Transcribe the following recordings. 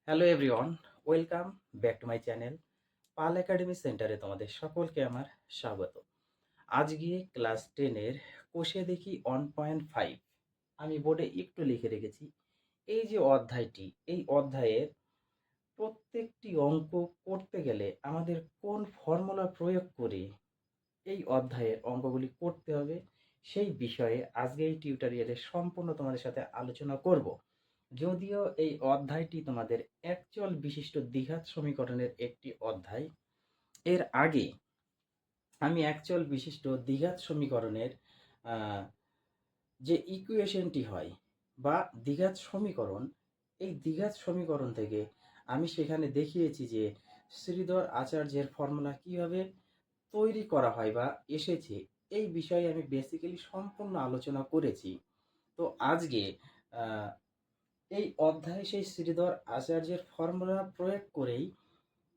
Hello everyone, welcome back to my channel Pal academy সেন্টারে তোমাদের সকলকে আমার স্বাগত। আজকে ক্লাস 10-এর কোষে দেখি 1.5 আমি বোর্ডে একটু লিখে রেখেছি। এই যে অধ্যায়টি, এই অধ্যায়ের প্রত্যেকটি অঙ্ক করতে গেলে আমাদের কোন ফর্মুলা প্রয়োগ করে এই অধ্যায়ের অঙ্কগুলি করতে হবে সেই বিষয়ে আজকে এই টিউটোরিয়ালে সম্পূর্ণ তোমাদের সাথে আলোচনা করব। যদিও এই অধ্যায়টি তোমাদের একচল বিশিষ্ট দ্বিঘাত সমীকরণের একটি অধ্যায়, এর আগে আমি একচল বিশিষ্ট দ্বিঘাত সমীকরণের যে ইকুয়েশনটি হয় বা দ্বিঘাত সমীকরণ, এই দ্বিঘাত সমীকরণ থেকে আমি সেখানে দেখিয়েছি যে শ্রীধর আচার্যের ফর্মুলা কিভাবে তৈরি করা হয় বা এসেছে, এই বিষয়ে আমি বেসিক্যালি সম্পূর্ণ আলোচনা করেছি। তো আজকে এই অধ্যায়ে সেই শ্রীধর আচার্যের ফর্মুলা প্রয়োগ করেই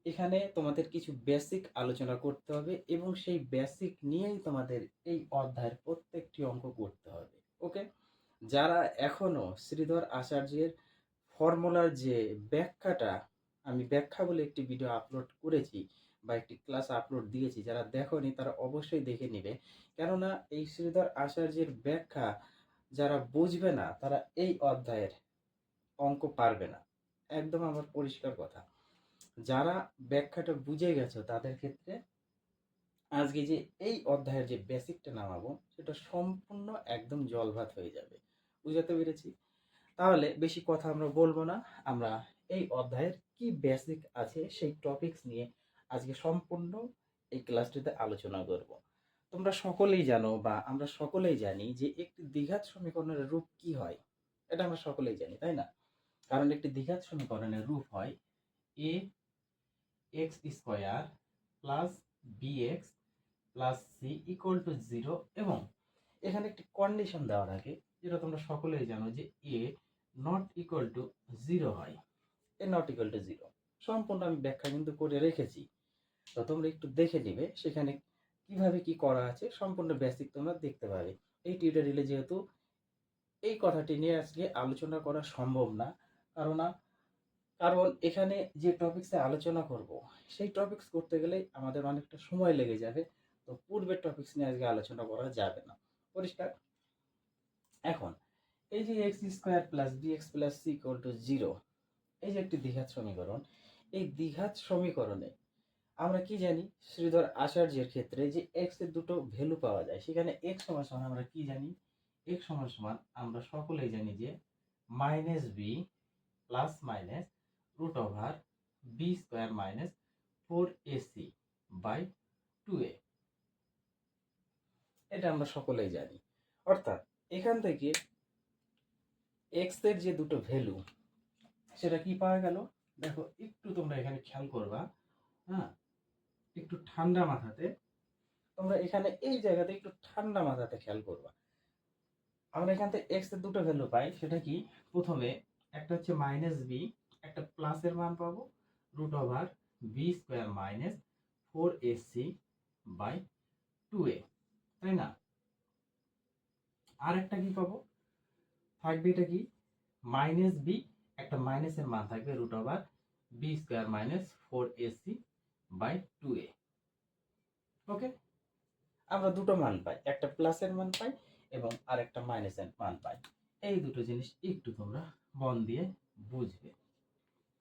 এখানে তোমাদের কিছু বেসিক আলোচনা করতে হবে এবং সেই বেসিক নিয়েই তোমাদের এই অধ্যায়ের প্রত্যেকটি অঙ্ক করতে হবে। ওকে, যারা এখনো শ্রীধর আচার্যের ফর্মুলার যে ব্যাখ্যাটা, আমি ব্যাখ্যা বলে একটি ভিডিও আপলোড করেছি বা একটি ক্লাস আপলোড দিয়েছি, যারা দেখোনি তারা অবশ্যই দেখে নেবে। কেননা এই শ্রীধর আচার্যের ব্যাখ্যা যারা বুঝবে না তারা এই অধ্যায়ের অঙ্ক পারবে না, একদম আমার পরিষ্কার কথা। যারা ব্যাখ্যাটা বুঝে গেছো তাদের ক্ষেত্রে আজকে যে এই অধ্যায়ের যে বেসিকটা নামাবো সেটা সম্পূর্ণ একদম জলভাত হয়ে যাবে। বুঝাতে পেরেছি? তাহলে বেশি কথা আমরা বলবো না, আমরা এই অধ্যায়ের কি বেসিক আছে সেই টপিকস নিয়ে আজকে সম্পূর্ণ এই ক্লাসটিতে আলোচনা করব। তোমরা সকলেই জানো বা আমরা সকলেই জানি যে একটি দ্বিঘাত সমীকরণের রূপ কি হয়, এটা আমরা সকলেই জানি, তাই না? কারণ একটি দ্বিঘাত সমীকরণের রূপ হয় a x square plus b x plus c equal to zero, এবং এখানে একটি কন্ডিশন দেওয়া থাকে যেটা তোমরা সকলেই জানো যে এ নট ইকুয়াল টু জিরো হয়। এ নট ইকুয়াল টু জিরো সম্পূর্ণ আমি ব্যাখ্যা কিন্তু করে রেখেছি, তো তোমরা একটু দেখে নিবে সেখানে কিভাবে কি করা আছে, সম্পূর্ণ বেসিক তোমরা দেখতে পাবে। এই টিউটোরিয়ালে যেহেতু এই কথাটি নিয়ে আজকে আলোচনা করা সম্ভব না, কারণ কারণ এখানে যে টপিক্সে আলোচনা করব সেই টপিক্স করতে গেলে আমাদের অনেকটা সময় লেগে যাবে, তো পূর্বের টপিক্স নিয়ে আজকে আলোচনা করা যাবে না। পরিষ্কার? এখন এই যে x square plus b x plus c equal to zero, এই যে একটি দ্বিঘাত সমীকরণ, এই দ্বিঘাত সমীকরণে আমরা কি জানি শ্রীধর আচার্যের ক্ষেত্রে যে এক্স এর দুটো ভ্যালু পাওয়া যায়, সেখানে এক্স সমান সমান আমরা কি জানি, এক্স সমান সমান আমরা সকলেই জানি যে minus B plus minus root over B square minus 4ac by 2a, এটা আমরা সকলেই জানি। অর্থাৎ এখান থেকে এক্স এর যে দুটো ভ্যালু সেটা কি পাওয়া গেল, দেখো একটু তোমরা এখানে খেয়াল করবা। হ্যাঁ, একটু ঠান্ডা মাথাতে তোমরা এখানে এই জায়গাতে একটু ঠান্ডা মাথাতে খেয়াল করবা। আমরা এখান থেকে এক্স এর দুটো ভ্যালু পাই, সেটা কি? প্রথমে একটা হচ্ছে মাইনাস বি, একটা প্লাসের মান পাবো root over B square minus 4ac by 2a, তাই না? আর একটা কি পাবো, থাকবে এটা কি মাইনাস বি, একটা মাইনাসের মান থাকবে root over B square minus 4ac by 2a। Okay, আমরা দুটো মান পাই, একটা প্লাসের মান পাই এবং আরেকটা মাইনাসের মান পাই। এই দুটো জিনিস একটু তোমরা মন দিয়ে বুঝবে,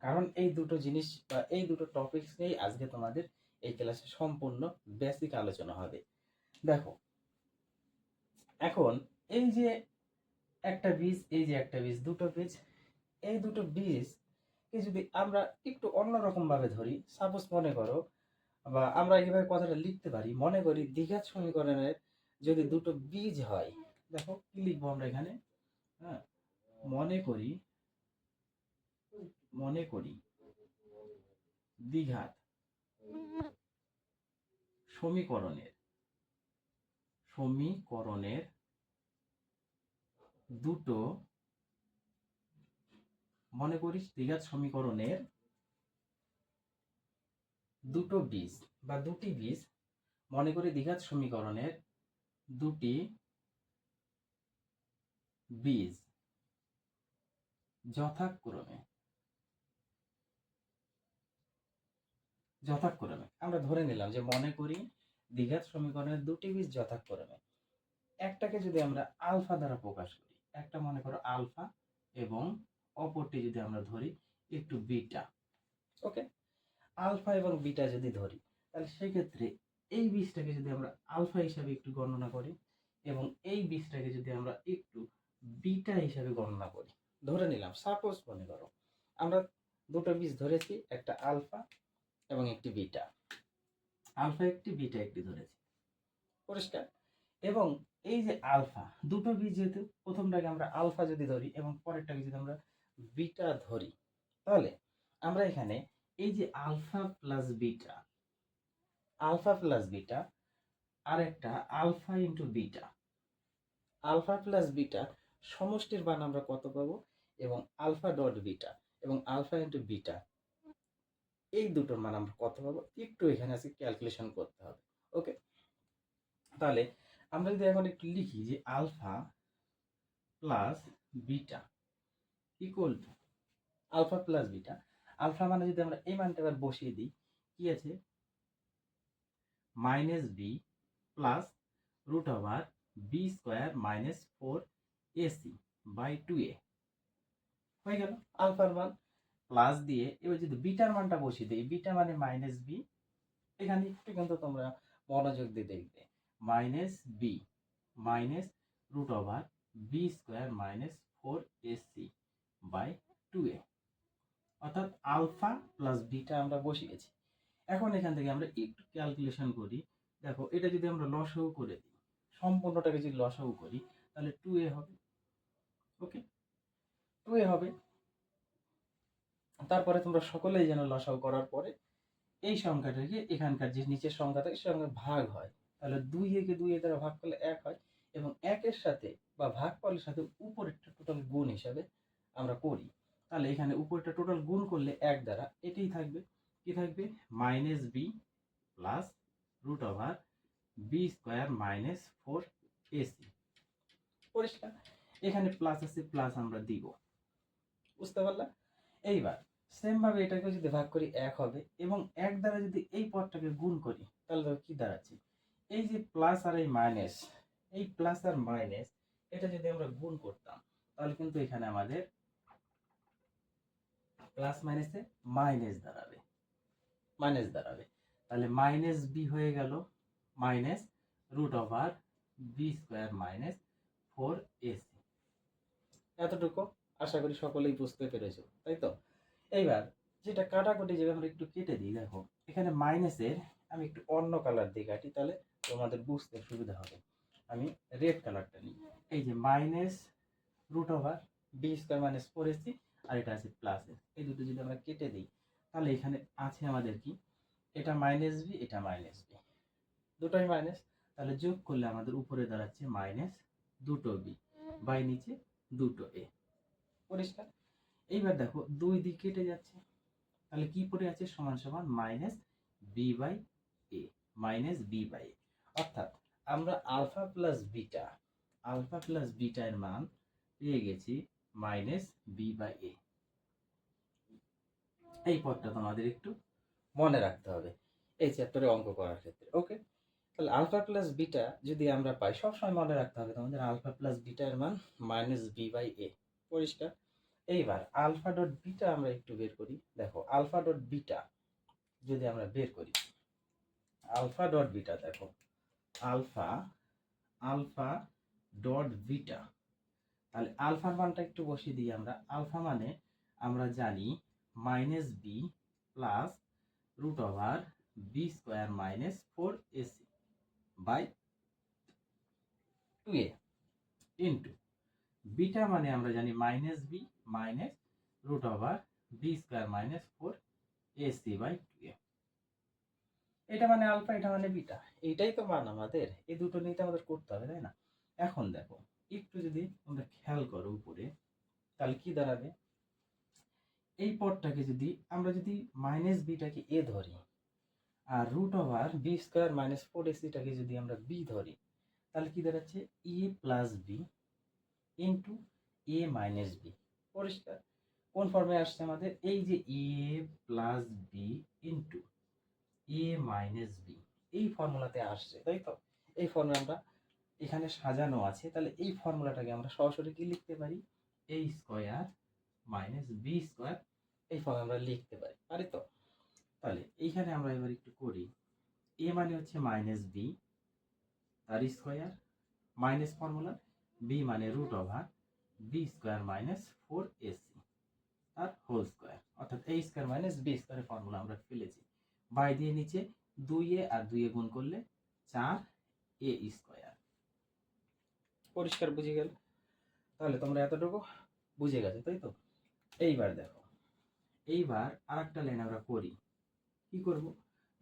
কারণ এই দুটো জিনিস বা এই দুটো টপিকস নিয়েই আজকে তোমাদের এই ক্লাসে সম্পূর্ণ বেসিক আলোচনা হবে। দেখো এখন এই যে একটা বীজ, এই যে একটা বীজ, দুটো বীজ, এই দুটো বীজ যদি আমরা একটু অন্যরকম ভাবে ধরি, সাপোজ মনে করো বা আমরা এইভাবে কথাটা লিখতে পারি, মনে করি দ্বিঘাত সমীকরণের যদি দুটো বীজ হয়, দেখো কি লিখবো আমরা এখানে। হ্যাঁ, মনে করি মনে করি দ্বিঘাত সমীকরণের সমীকরণের দুটো মনে করি দ্বিঘাত সমীকরণের দুটো বীজ বা দুটি বীজ, মনে করি দ্বিঘাত সমীকরণের দুটি বীজ যথাক্রমে যথাক্রমে আমরা ধরে নিলাম যে মনে করি দ্বিঘাত সমীকরণের দুটি বীজ যথাক্রমে, একটাকে যদি আমরা আলফা দ্বারা প্রকাশ করি, একটা মনে করো আলফা এবং অপরটি যদি আমরা ধরি একটু বিটা। ওকে, আলফা এবং বিটা যদি ধরি তাহলে সেক্ষেত্রে এই বীজটাকে যদি আমরা আলফা হিসাবে একটু গণনা করি এবং এই বীজটাকে যদি আমরা একটু বিটা হিসাবে গণনা করি, ধরে নিলাম সাপোজ মনে করো আমরা দুটো বীজ ধরেছি, একটা আলফা এবং একটি বিটা, আলফা একটি বিটা একটি ধরেছি, পরিষ্কার। এবং এই যে আলফা দুটো বীজ, যেহেতু প্রথমটাকে আমরা আলফা যদি ধরি এবং পরেরটাকে যদি আমরা বিটা ধরি, তাহলে আমরা এখানে এই যে alpha plus beta, alpha plus beta আর একটা alpha into beta, alpha plus beta সমষ্টির মান আমরা কত পাবো, এবং আলফা ডট বিটা এবং আলফা ইন্টু বিটা এই দুটোর মান আমরা কত পাবো, একটু এখানে আছে ক্যালকুলেশন করতে হবে। ওকে, তাহলে আমরা যদি এখন একটু লিখি যে alpha plus beta equal to alpha plus beta, alpha মানে যদি আমরা এই মানটা এবার বসিয়ে দিই, কি আছে minus B plus root over B square minus 4ac by 2a হয়ে গেল আলফার মান। প্লাস দিয়ে এবার যদি বিটার মানটা বসিয়ে দিই, বিটা মানে মাইনাস বি, এখানে একটু কিন্তু তোমরা মনোযোগ দিয়ে দেখবে, minus B minus root over B square minus 4ac by 2a, অর্থাৎ আলফা প্লাস বিটা আমরা বসিয়েছি। এখন এখান থেকে আমরা একটু ক্যালকুলেশন করি, দেখো এটা যদি আমরা লসাগু করে দিই, সম্পূর্ণটাকে যদি লসাগু করি তাহলে 2a হবে। ওকে, 2a হবে। তারপরে তোমরা সকলেই যেন লসাগু করার পরে এই সংখ্যাটাকে এখানকার যে নিচের সংখ্যা থাকে সে সংখ্যা ভাগ হয়, তাহলে 2a-কে 2a দ্বারা ভাগ করলে 1 হয়, এবং 1-এর সাথে বা ভাগফলের সাথে উপরেরটা টোটাল গুণ হিসাবে আমরা করি, তাহলে এখানে উপরেরটা টোটাল গুণ করলে 1 দ্বারা এটাই থাকবে, কি থাকবে minus B plus root over B square minus 4ac, পরিষ্কার। এখানে প্লাস আছে, প্লাস আমরা দিব, বুঝতে পারলাম। এইবার সেম ভাবে এটাকে যদি ভাগ করি 1 হবে, এবং 1 দ্বারা যদি এই পদটাকে গুণ করি তাহলে দেখো কি দাঁড়াচ্ছে, এই যে প্লাস আর এই মাইনাস, এই প্লাস আর মাইনাস এটা যদি আমরা গুণ করতাম তাহলে কিন্তু এখানে আমাদের প্লাস মাইনাসে মাইনাস দাঁড়াবে, মাইনাস দাঁড়াবে, তাহলে মাইনাস বি হয়ে গেল minus root over B square minus 4ac। এতটুকু আশা করি সকলেই বুঝতে পেরেছো, তাই তো। এইবার যেটা কাটাকুটি যেটা আমরা একটু কেটে দিই, দেখো এখানে মাইনাসের আমি একটু অন্য কালার দিয়ে কাটি, তাহলে তোমাদের বুঝতে সুবিধা হবে। আমি রেড কালারটা নিই, এই যে minus root over B square minus 4ac আর এটা আছে প্লাস, এই দুটো যদি আমরা কেটে দিই তাহলে এখানে আছে আমাদের কি, এটা মাইনাস বি এটা মাইনাস বি, দুটোই মাইনাস, তাহলে যোগ করলে আমাদের উপরে দাঁড়াচ্ছে মাইনাস দুটো বি বাই নিচে দুটো এ, পরিষ্কার। এইবার দেখো 2 দিক কেটে যাচ্ছে, তাহলে কি পড়ে আছে সমান সমান minus b by a, minus b by a, অর্থাৎ আমরা alpha plus beta, alpha plus beta এর মান পেয়ে গেছি মাইনাস বি বাই এ। এই পদটা তোমাদের একটু মনে রাখতে হবে এই চ্যাপ্টারে অঙ্ক করার ক্ষেত্রে। ওকে, তাহলে আলফা প্লাস বিটা যদি আমরা পাই, সবসময় মনে রাখতে হবে তোমাদের আলফা প্লাস বিটা এর মান মাইনাস বি বাই এ, পরিষ্কার। এইবার আলফা ডট বিটা আমরা একটু বের করি, দেখো আলফা ডট বিটা যদি আমরা বের করি, আলফা ডট বিটা দেখো আলফা, আলফা ডট বিটা, তাহলে আলফার মানটা একটু বসিয়ে দিই আমরা, আলফা মানে আমরা জানি minus B plus root over B square minus 4ac by 2a into beta মানে আমরা জানি minus B minus root over B square minus 4ac by 2a, এটা মানে আলফা এটা মানে বিটা, এইটাই তো মান আমাদের, এই দুটো নিতে আমাদের করতে হবে, তাই না। এখন দেখো একটু যদি আমরা খেয়াল করো উপরে, তাহলে কি দাঁড়াবে, এই পদটাকে যদি আমরা যদি মাইনাস বিটাকে এ ধরি আর root over B square minus 4ac-টাকে যদি আমরা বি ধরি, তাহলে কি দাঁড়াচ্ছে a plus b into a minus b, পরিষ্কার। কোন ফর্মে আসছে আমাদের, এই যে a plus b into a minus b, এই ফর্মুলাতে আসছে, তাই তো? এই ফর্মুলা আমরা এখানে সাজানো আছে, তাহলে এই ফর্মুলাটাকে আমরা সরাসরি কি লিখতে পারি, এ স্কোয়ার মাইনাস বি স্কোয়ার, এই ফর্মুলা আমরা লিখতে পারি, পারি তো? তাহলে এইখানে আমরা এবার একটু করি, এ মানে হচ্ছে মাইনাস বি তার স্কোয়ার মাইনাস ফর্মুলা, বি মানে root over B square minus 4ac আর হোল স্কোয়ার, অর্থাৎ a স্কোয়ার মাইনাস বি স্কোয়ারের ফর্মুলা আমরা ফেলেছি। বাই দিয়ে নিচে 2a আর 2a গুণ করলে 4a স্কোয়ার। পরিষ্কার বুঝে গেল? তাহলে তোমরা এতটুকু বুঝে গেছো, তাই তো? এইবার দেখো, এইবার আরেকটা লাইন আমরা করি, কি করব,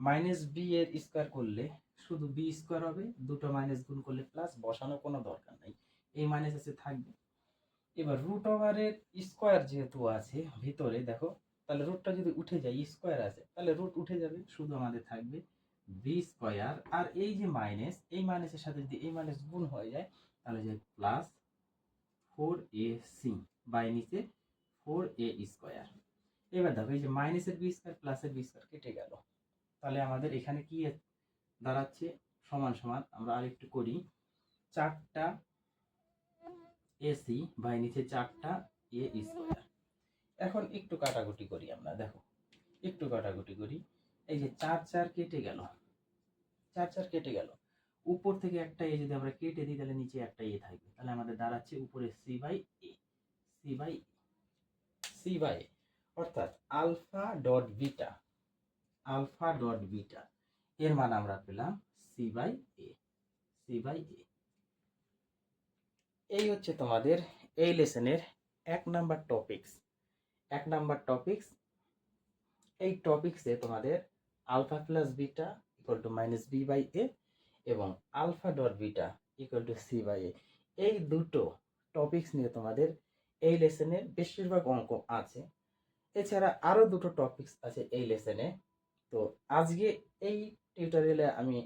মাইনাস বি এর স্কোয়ার করলে শুধু বি স্কোয়ার হবে, দুটো মাইনাস গুণ করলে প্লাস, বসানোর কোনো দরকার নাই, এই মাইনাস আছে থাকবে। এবার রুট ওভারের স্কোয়ার যেহেতু আছে ভিতরে দেখো, তাহলে রুটটা যদি উঠে যায়, স্কোয়ার আছে তাহলে রুট উঠে যাবে, শুধু আমাদের থাকবে বি স্কোয়ার, আর এই যে মাইনাস, এই মাইনাসের সাথে যদি এই মাইনাস গুণ হয়ে যায় তাহলে যে প্লাস 4ac বাই নিচে 4a স্কোয়ার। এবার দেখো এই যে মাইনাসের বি স্কোয়ার প্লাসের বি স্কোয়ার কেটে গেল, তাহলে আমাদের এখানে কি দাঁড়াচ্ছে, সমান সমান, আমরা আরেকটু করি, 4টা এসি বাই নিচে 4টা এ স্কোয়ার। এখন একটু কাটাকুটি করি আমরা, দেখো একটু কাটাকুটি করি, এই যে 4 কেটে গেল, 4 কেটে গেল, উপর থেকে একটা এ যদি আমরা কেটে দিই তাহলে নিচে একটা এ থাকবে, তাহলে আমাদের দাঁড়াচ্ছে উপরে c by a, c by c by, অর্থাৎ alpha dot beta, alpha dot beta এর মান আমরা পেলাম c by a, c by a. এই হচ্ছে তোমাদের এই লেসনের 1 নাম্বার টপিকস, 1 নাম্বার টপিকস। এই টপিক্সে তোমাদের alpha plus beta equal to minus b by a এবং alpha dot beta equal to c by a, এই দুটো টপিক্স নিয়ে তোমাদের এই লেসনের বেশিরভাগ অঙ্ক আছে। এছাড়া আরও দুটো টপিক্স আছে এই লেসনে, তো আজকে এই টিউটোরিয়ালে আমি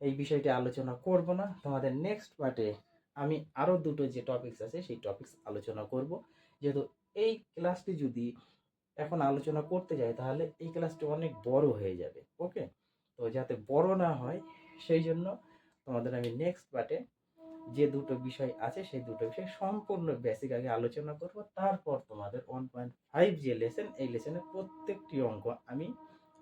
এই বিষয়টি আলোচনা করব না, তোমাদের নেক্সট পার্টে আমি আরও দুটো যে টপিক্স আছে সেই টপিক্স আলোচনা করব। যেহেতু এই ক্লাসটি যদি এখন আলোচনা করতে যাই তাহলে এই ক্লাসটি অনেক বড় হয়ে যাবে, ওকে? তো যাতে বড় না হয় সেই জন্য তোমাদের আমি নেক্সট পার্টে যে দুটো বিষয় আছে সেই দুটো বিষয় সম্পূর্ণ বেসিক আগে আলোচনা করব, তারপর তোমাদের 1.5 যে লেসন, এই লেসনের প্রত্যেকটি অঙ্ক আমি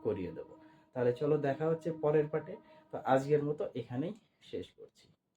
করিয়ে দেবো। তাহলে চলো দেখা হচ্ছে পরের পার্টে। তো আজকের মতো এখানেই শেষ করছি।